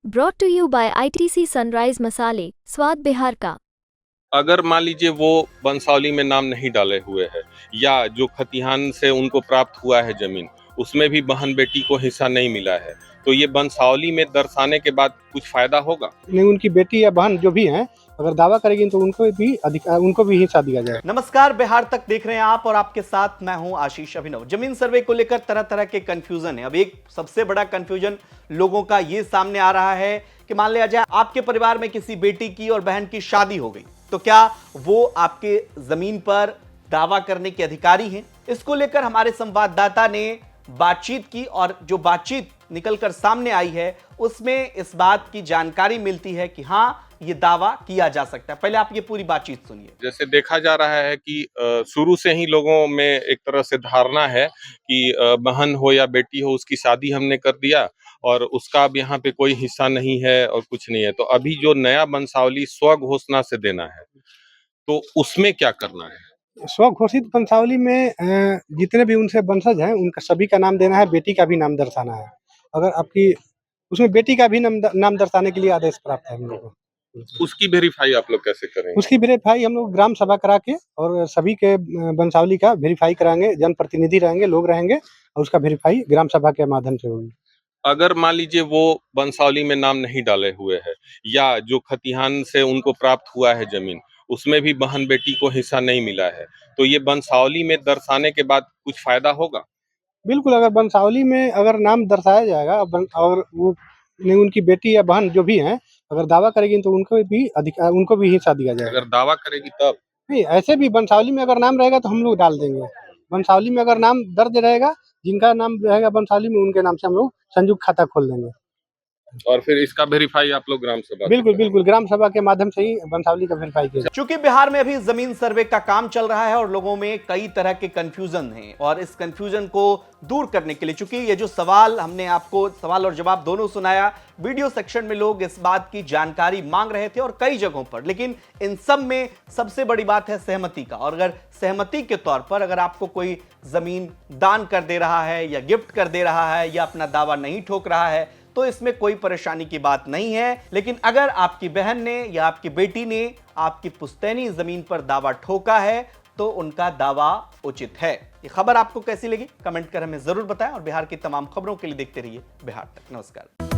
Brought to you by ITC sunrise मसाले, स्वाद बिहार का। अगर मान लीजिए वो वंशावली में नाम नहीं डाले हुए हैं या जो खतिहान से उनको प्राप्त हुआ है जमीन उसमें भी बहन बेटी को हिस्सा नहीं मिला है, तो ये वंशावली में दर्शाने के बाद कुछ फायदा होगा? नहीं, उनकी बेटी या बहन जो भी हैं अगर दावा करेगी तो उनको भी हिस्सा दिया जाए। नमस्कार, बिहार तक देख रहे हैं आप और आपके साथ मैं हूं आशीष अभिनव। जमीन सर्वे को लेकर तरह तरह के कंफ्यूजन है। अब एक सबसे बड़ा कंफ्यूजन लोगों का ये सामने आ रहा है कि मान लिया जाए आपके परिवार में किसी बेटी की और बहन की शादी हो गई, तो क्या वो आपके जमीन पर दावा करने के अधिकारी हैं? इसको लेकर हमारे संवाददाता ने बातचीत की और जो बातचीत निकलकर सामने आई है उसमें इस बात की जानकारी मिलती है कि हाँ, ये दावा किया जा सकता है। पहले आप ये पूरी बातचीत सुनिए। जैसे देखा जा रहा है कि शुरू से ही लोगों में एक तरह से धारणा है कि बहन हो या बेटी हो उसकी शादी हमने कर दिया और उसका अब यहाँ पे कोई हिस्सा नहीं है और कुछ नहीं है, तो अभी जो नया वंशावली स्व घोषणा से देना है तो उसमें क्या करना है? स्वघोषित वंशावली में जितने भी उनसे वंशज हैं उनका सभी का नाम देना है, बेटी का भी नाम दर्शाना है। अगर आपकी उसमें बेटी का भी नाम दर्शाने के लिए आदेश प्राप्त है हम लोग को। उसकी वेरीफाई आप लोग कैसे करेंगे? उसकी वेरीफाई हम लोग ग्राम सभा करा के और सभी के वंशावली का वेरीफाई कराएंगे, जनप्रतिनिधि रहेंगे, लोग रहेंगे और उसका वेरीफाई ग्राम सभा के माध्यम से होगी। अगर मान लीजिए वो वंशावली में नाम नहीं डाले हुए हैं या जो खतिहान से उनको प्राप्त हुआ है जमीन उसमें भी बहन बेटी को हिस्सा नहीं मिला है, तो ये वंशावली में दर्शाने के बाद कुछ फायदा होगा? बिल्कुल, अगर वंशावली में अगर नाम दर्शाया जाएगा और वो नहीं, उनकी बेटी या बहन जो भी हैं अगर दावा करेगी तो उनको भी हिस्सा दिया जाएगा। अगर दावा करेगी तब? नहीं, ऐसे भी वंशावली में अगर नाम रहेगा तो हम लोग डाल देंगे। वंशावली में अगर नाम दर्ज रहेगा, जिनका नाम रहेगा वंशावली में उनके नाम से हम लोग संयुक्त खाता खोल देंगे। और फिर इसका वेरीफाई आप लोग ग्राम सभा? बिल्कुल, ग्राम सभा के माध्यम से ही वंशावली का वेरीफाई किया जाए। चूंकि बिहार में अभी जमीन सर्वे का काम चल रहा है और लोगों में कई तरह के कंफ्यूजन हैं और इस कंफ्यूजन को दूर करने के लिए, चूंकि ये जो सवाल हमने आपको सवाल और जवाब दोनों सुनाया, वीडियो सेक्शन में लोग इस बात की जानकारी मांग रहे थे और कई जगहों पर, लेकिन इन सब में सबसे बड़ी बात है सहमति का। और अगर सहमति के तौर पर अगर आपको कोई जमीन दान कर दे रहा है या गिफ्ट कर दे रहा है या अपना दावा नहीं ठोक रहा है तो इसमें कोई परेशानी की बात नहीं है। लेकिन अगर आपकी बहन ने या आपकी बेटी ने आपकी पुश्तैनी जमीन पर दावा ठोका है तो उनका दावा उचित है। ये खबर आपको कैसी लगी कमेंट कर हमें जरूर बताएं और बिहार की तमाम खबरों के लिए देखते रहिए बिहार तक। नमस्कार।